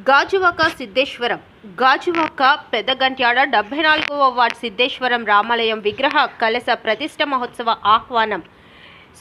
Gajuwaka Siddheswaram Gajuwaka Peddagantyada 74వ ward Siddheswaram రామాలయం విగ్రహ కలశ ప్రతిష్ఠ మహోత్సవ ఆహ్వానం.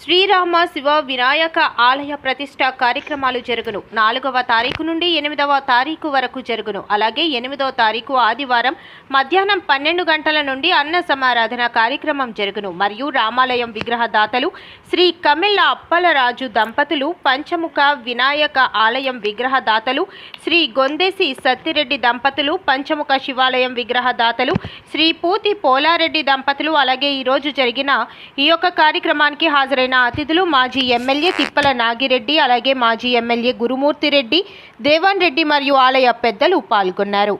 శ్రీరామ శివ వినాయక ఆలయ ప్రతిష్ట కార్యక్రమాలు జరుగును. 4వ తారీఖు నుండి 8వ తారీఖు వరకు జరుగును. అలాగే 8వ తారీఖు ఆదివారం మధ్యాహ్నం 12 గంటల నుండి అన్న సమారాధన కార్యక్రమం జరుగును. మరియు రామాలయం విగ్రహ దాతలు శ్రీ కమిళ్ళ అప్పలరాజు దంపతులు, పంచముఖ వినాయక ఆలయం విగ్రహ దాతలు శ్రీ గొందేసి సత్తిరెడ్డి దంపతులు, పంచముఖ శివాలయం విగ్రహ దాతలు శ్రీ పూతి పోలారెడ్డి దంపతులు, అలాగే ఈరోజు జరిగిన ఈ యొక్క కార్యక్రమానికి హాజరైన అతిథులు మాజీ ఎమ్మెల్యే తిప్పల నాగిరెడ్డి, అలాగే మాజీ ఎమ్మెల్యే గురుమూర్తి రెడ్డి, దేవన్ రెడ్డి మరియు ఆలయ పెద్దలు పాల్గొన్నారు.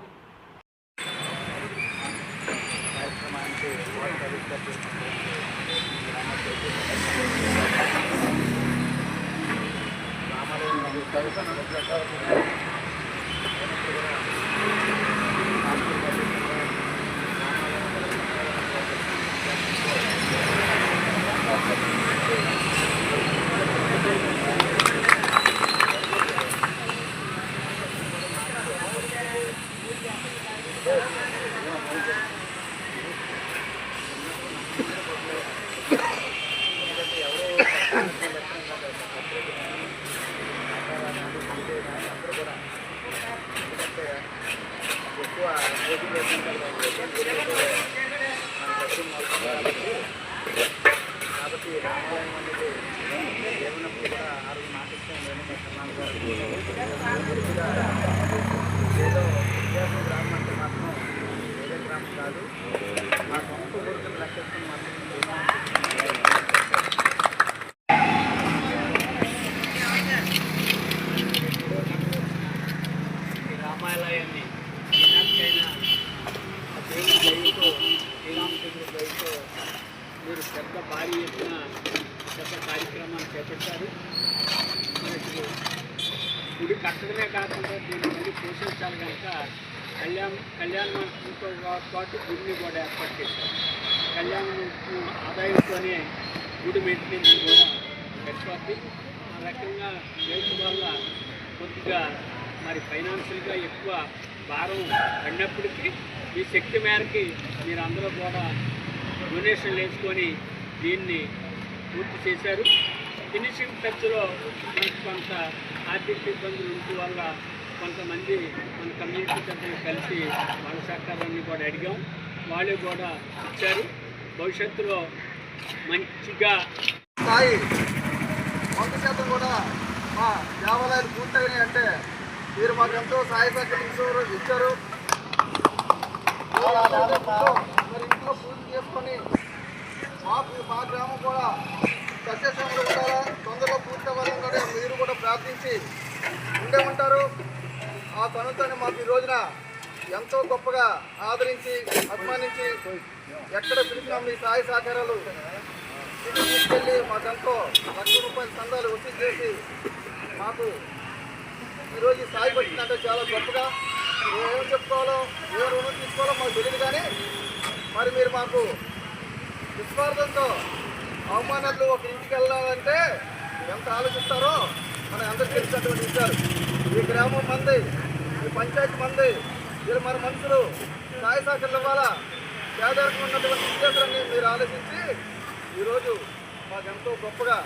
కాబట్టి రామాలయం అనేది ఏమన్నప్పుడు కూడా ఆ రోజు మాటిస్తాం ఏదో విద్యార్థి గ్రామం అంటే మాత్రం వేరే గ్రామం కాదు, మా సొంత ఊరికి లెక్కేసుకుని మాత్రం రామాలయాన్ని వినాయకైనా దేవుని దయతో శ్రీరామచంద్రుడి దయతో మీరు పెద్ద భారీ ఎత్తున పెద్ద కార్యక్రమాన్ని చేపట్టారు. మనకి గుడి కట్టడమే కాకుండా దీన్ని మళ్ళీ పోషించాలి కనుక కళ్యాణ మండపంతో పాటు గుడిని కూడా ఏర్పాటు చేశారు. కళ్యాణ మండపం ఆదాయంతోనే గుడి మెయింటెనెన్స్ కూడా గడిపోద్ది. ఆ రకంగా రైతు వల్ల కొద్దిగా మరి ఫైనాన్షియల్గా ఎక్కువ భారం పడినప్పటికీ ఈ శక్తి మేరకి మీరు అందరూ కూడా డొనేషన్లు వేసుకొని దీన్ని పూర్తి చేశారు. ఫినిషింగ్ టచ్లో మనకు కొంత ఆర్థిక ఇబ్బందులు ఉండటం వల్ల కొంతమంది మన కమ్యూనిటీ సభ్యులు కలిసి వాళ్ళ సహకారాన్ని కూడా అడిగాం, వాళ్ళు కూడా ఇచ్చారు. భవిష్యత్తులో మంచిగా స్థాయి 100% కూడా మా దేవాలయాలు పూర్తయినాయి అంటే మీరు మాకు ఎంతో సహాయ సహకరించారు ఇచ్చారు. మరి ఇంట్లో పూజ చేసుకొని మా గ్రామం కూడా సస్యశ్యామలు ఉండాలా, తొందరలో పూర్తి అవ్వాలని కూడా మీరు కూడా ప్రార్థించి ఉండే ఉంటారు. ఆ పనులతోనే మాకు ఈ రోజున ఎంతో గొప్పగా ఆదరించి అభిమానించి ఎక్కడ పిలిచినా మీ సహాయ సహకారాలు తీసుకెళ్ళి మాకెంతో ₹1,00,000 చందాలు వసూలు చేసి మాకు ఈరోజు ఈ స్థాయికి వచ్చిందంటే చాలా గొప్పగా ఏం చెప్పుకోవాలో ఏ రుణం తీసుకోవాలో మాకు తెలియదు. కానీ మరి మీరు మాకు విస్వార్థంతో అవమానాలు ఒక ఇంటికి వెళ్ళాలంటే ఎంత ఆలోచిస్తారో మనం అందరికీ తెలిసినటువంటి విషయాలు. ఈ గ్రామం మంది, ఈ పంచాయతీ మంది, వీళ్ళు మన మనుషులు సహాయ సహకారాలు ఇవ్వాలా, పేదరికం ఉన్నటువంటి విద్యార్థులన్నీ మీరు ఆలోచించి ఈరోజు మాకు ఎంతో గొప్పగా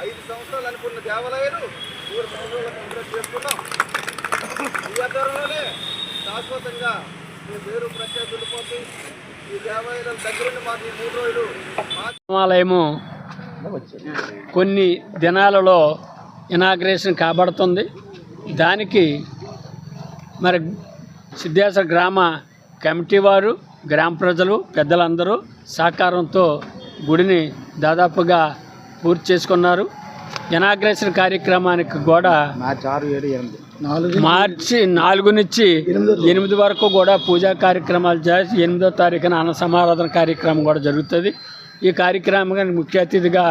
5 సంవత్సరాలు అనుకున్న దేవాలయాలు 3 సంవత్సరాలు కంప్లీట్ చేసుకున్నాం. ఈ ఆధారంలోనే శాశ్వతంగా మీ పేరు ప్రత్యేక వెళ్ళిపోతుంది. ఈ దేవాలయాల దగ్గరుండి మాకు ఈ 3 రోజులు రామాలయము కొన్ని దినాలలో ఇనాగ్రేషన్ కాబడుతుంది. దానికి మరి సిద్ధేశ్వర గ్రామ కమిటీ వారు, గ్రామ ప్రజలు, పెద్దలందరూ సహకారంతో గుడిని దాదాపుగా పూర్తి చేసుకున్నారు. ఇనాగ్రేషన్ కార్యక్రమానికి కూడా మార్చి 4 నుంచి 8 వరకు కూడా పూజా కార్యక్రమాలు చేసి 8వ తారీఖున అన్న సమారాధన కార్యక్రమం కూడా జరుగుతుంది. ఈ కార్యక్రమానికి ముఖ్య అతిథిగా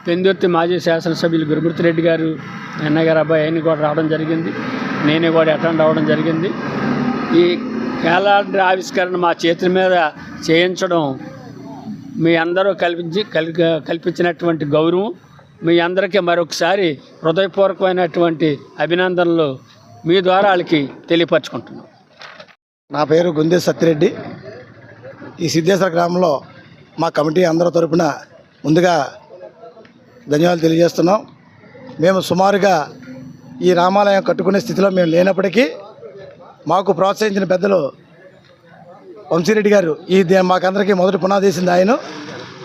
పెందుర్తి మాజీ శాసనసభ్యులు గురుమూర్తి రెడ్డి గారు, అన్నయ్య గారు అబ్బాయి ఆయన కూడా రావడం జరిగింది. నేనే కూడా అటెండ్ అవ్వడం జరిగింది. ఈ క్యాలెండర్ ఆవిష్కరణ మా చేతుల మీద చేయించడం మీ అందరూ కల్పించినటువంటి గౌరవం. మీ అందరికీ మరొకసారి హృదయపూర్వకమైనటువంటి అభినందనలు మీ ద్వారా వాళ్ళకి తెలియపరచుకుంటున్నాం. నా పేరు గుందే సత్యరెడ్డి. ఈ సిద్ధేశ్వర గ్రామంలో మా కమిటీ అందరి తరపున ముందుగా ధన్యవాదాలు తెలియజేస్తున్నాం. మేము సుమారుగా ఈ రామాలయం కట్టుకునే స్థితిలో మేము లేనప్పటికీ మాకు ప్రోత్సహించిన పెద్దలు వంశీరెడ్డి గారు మాకందరికీ మొదటి పునాది వేసింది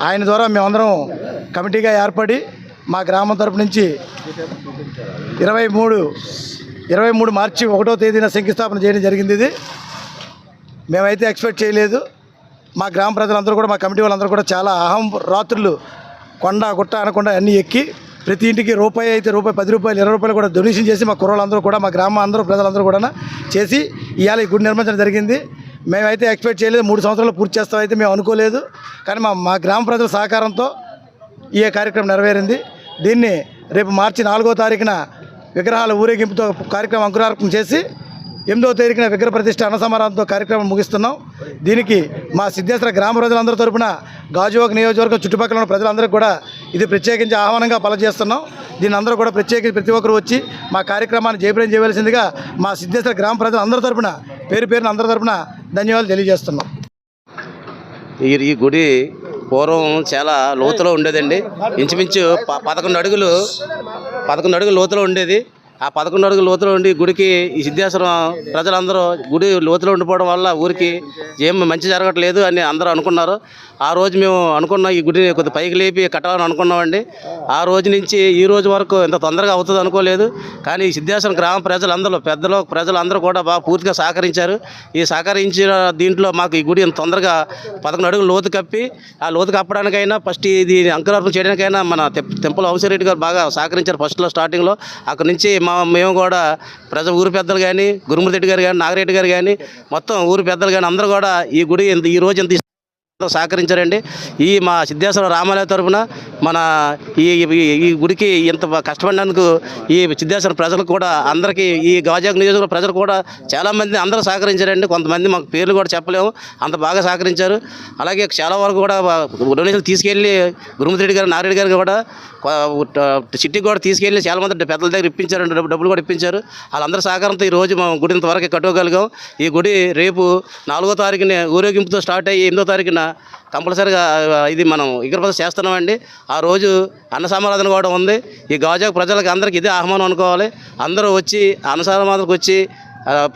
ఆయన ద్వారా మేమందరం కమిటీగా ఏర్పడి మా గ్రామం తరపు నుంచి 23 మార్చి 1వ తేదీన శంకుస్థాపన చేయడం జరిగింది. ఇది మేమైతే ఎక్స్పెక్ట్ చేయలేదు. మా గ్రామ ప్రజలందరూ కూడా, మా కమిటీ వాళ్ళందరూ కూడా చాలా రాత్రులు కొండ గుట్ట అనకుండా అన్నీ ఎక్కి ప్రతి ఇంటికి రూపాయి అయితే రూపాయి, 10 రూపాయలు, 20 రూపాయలు కూడా డొనేషన్ చేసి మా కుర్రోళ్ళందరూ కూడా, మా గ్రామ అందరూ ప్రజలందరూ కూడా చేసి ఇవాళ ఈ గుడి నిర్మించడం జరిగింది. మేమైతే ఎక్స్పెక్ట్ చేయలేదు. 3 సంవత్సరాలు పూర్తి చేస్తామైతే మేము అనుకోలేదు. కానీ మా గ్రామ ప్రజల సహకారంతో ఈ కార్యక్రమం నెరవేరింది. దీన్ని రేపు మార్చి 4వ తారీఖున విగ్రహాల ఊరేగింపుతో కార్యక్రమం అంకురార్పణ చేసి 8వ తేదీన విగ్రహ ప్రతిష్ఠ అన్నసమారాధనతో కార్యక్రమం ముగిస్తున్నాం. దీనికి మా సిద్ధేశ్వర గ్రామ ప్రజలందరి తరపున గాజువాక నియోజకవర్గం చుట్టుపక్కల ఉన్న ప్రజలందరికీ కూడా ఇది ప్రత్యేకించి ఆహ్వానంగా పలచేస్తున్నాం. దీన్ని అందరూ కూడా ప్రత్యేకించి ప్రతి ఒక్కరు వచ్చి మా కార్యక్రమాన్ని జయప్రదం చేయవలసిందిగా మా సిద్ధేశ్వర గ్రామ ప్రజలందరి తరపున పేరున అందరి తరపున ధన్యవాదాలు తెలియజేస్తున్నాం. ఈ గుడి పూర్వం చాలా లోతులో ఉండేదండి. ఇంచుమించు 11 అడుగులు లోతులో ఉండేది. ఆ 11 అడుగుల లోతులో ఉండి గుడికి ఈ సిద్ధేశ్వరం ప్రజలందరూ గుడి లోతులో ఉండిపోవడం వల్ల ఊరికి ఏం మంచి జరగట్లేదు అని అందరూ అనుకున్నారు. ఆ రోజు మేము అనుకున్నాం ఈ గుడిని కొద్ది పైకి లేపి కట్టాలని అనుకున్నామండి. ఆ రోజు నుంచి ఈ రోజు వరకు ఇంత తొందరగా అవుతుంది అనుకోలేదు. కానీ ఈ సిద్ధేశ్వరం గ్రామ ప్రజలందరూ కూడా బాగా పూర్తిగా సహకరించారు. ఈ సహకరించిన దీంట్లో మాకు ఈ గుడి ఇంత తొందరగా 11 అడుగులు లోతు కప్పి, ఆ లోతు కప్పడానికైనా ఫస్ట్ ఇది అంకురార్పణ చేయడానికైనా మన టెంపుల్ వంశీరెడ్డి గారు బాగా సహకరించారు ఫస్ట్లో స్టార్టింగ్లో. అక్కడి నుంచి మేము కూడా ఊరి పెద్దలు కానీ, గురుమూర్తి రెడ్డి గారు కానీ, నాగిరెడ్డి గారు కానీ, మొత్తం ఊరి పెద్దలు కానీ అందరూ కూడా ఈ గుడి ఈ రోజు ఇంత సహకరించారండి. ఈ మా సిద్ధేశ్వర రామాలయ తరపున మన ఈ గుడికి ఇంత కష్టపడినందుకు ఈ సిద్ధేశ్వర ప్రజలకు కూడా, అందరికీ ఈ గాజువాక నియోజకవర్గ ప్రజలు కూడా చాలామంది అందరూ సహకరించారండి. కొంతమంది మాకు పేర్లు కూడా చెప్పలేము, అంత బాగా సహకరించారు. అలాగే చాలా వరకు కూడా డొనేషన్ తీసుకెళ్ళి గురుమూర్తి రెడ్డి గారు, నాగిరెడ్డి గారు కూడా సిటీకి కూడా తీసుకెళ్ళి చాలామంది పెద్దల దగ్గర ఇప్పించారు, డబ్బులు కూడా ఇప్పించారు. వాళ్ళందరూ సహకారంతో ఈ రోజు మేము గుడి ఇంతవరకు కట్టుకోగలిగాం. ఈ గుడి రేపు 4వ తారీఖున ఊరేగింపుతో స్టార్ట్ అయ్యి 8వ తారీఖున కంపల్సరీగా ఇది మనం విగ్రహప్రతిష్ఠ చేస్తున్నామండి. ఆ రోజు అన్న సమారాధన కూడా ఉంది. ఈ గాజువాక ప్రజలకు అందరికీ ఇదే ఆహ్వానం అనుకోవాలి. అందరూ వచ్చి అన్న సమారాధనకు వచ్చి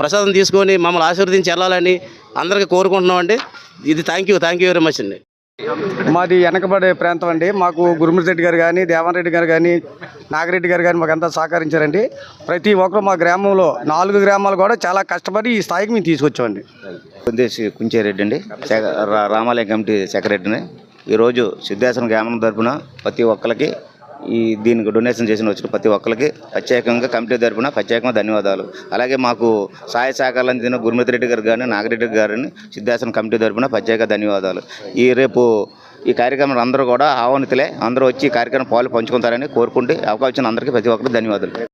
ప్రసాదం తీసుకొని మమ్మల్ని ఆశీర్వదించి వెళ్ళాలని అందరికీ కోరుకుంటున్నామండి. ఇది థ్యాంక్ యూ వెరీ మచ్ అండి. మాది వెనకబడే ప్రాంతం అండి. మాకు గురుమూర్తి రెడ్డి గారు కానీ, దేవన్ రెడ్డి గారు కానీ, నాగిరెడ్డి గారు కానీ మాకు అంతా సహకరించారండి. ప్రతి ఒక్కరు మా గ్రామంలో 4 గ్రామాలు కూడా చాలా కష్టపడి ఈ స్థాయికి మేము తీసుకొచ్చామండి. కుంచేరెడ్డి అండి, రామాలయం కమిటీ సెక్రటరీని. ఈరోజు సిద్ధేశ్వరం గ్రామం తరపున ప్రతి ఒక్కరికి దీనికి డొనేషన్ వచ్చిన ప్రతి ఒక్కరికి ప్రత్యేకంగా కమిటీ తరపున ప్రత్యేకంగా ధన్యవాదాలు. అలాగే మాకు సహాయ సహకారాలు అందిన గురుమూర్తి రెడ్డి గారు కానీ, నాగిరెడ్డి గారిని సిద్ధేశ్వరం కమిటీ తరపున ప్రత్యేక ధన్యవాదాలు. రేపు ఈ కార్యక్రమం అందరూ కూడా ఆహ్వానితులే, అందరూ వచ్చి ఈ కార్యక్రమం పాలు పంచుకుంటారని కోరుకుంటే అవకాశం అందరికీ ప్రతి ఒక్కరికి ధన్యవాదాలు.